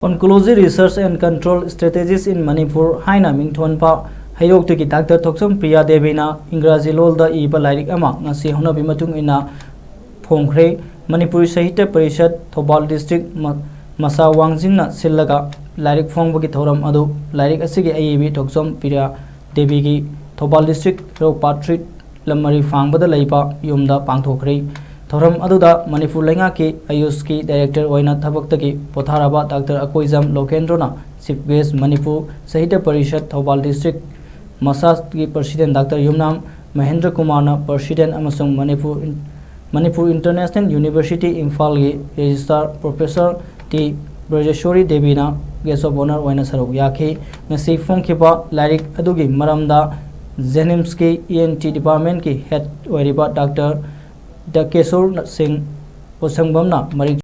Oncology Research and Control Strategies in Manipur haina mingthonpa hayok ki Dr. Thoksom Priya Devina Ingraji lolda iba lairik ama ngasi honabi matung ina phongkhre Manipur Sahitya Parishad Thobal District Masa Wangjingna sillaga lairik phongbagi thoram adu lairik asigi aibi Thoksom Priya Devi ki Thobal District Ropatrit lamari fangbada laiba yumda pangthokre thoram aduda Manipur lenga ki Ayush ki Director oina thabakta ki potharaba Dr. Akoizam Lokendrona Chief Guest Manipur Sahitya Parishad Thobal District Masa ki President Dr. Yumnam Mahendra Kumarna President amasung Manipur International University Imphal ki Registrar Professor T Brajeshwari Devina Guest of Honor oina saruk yakhi ngasi phongkhiba lairik adugi maramda Jenims ki ENT Department ki Head oiriba Dr. Dakeshwar Singh Posangbamna Marik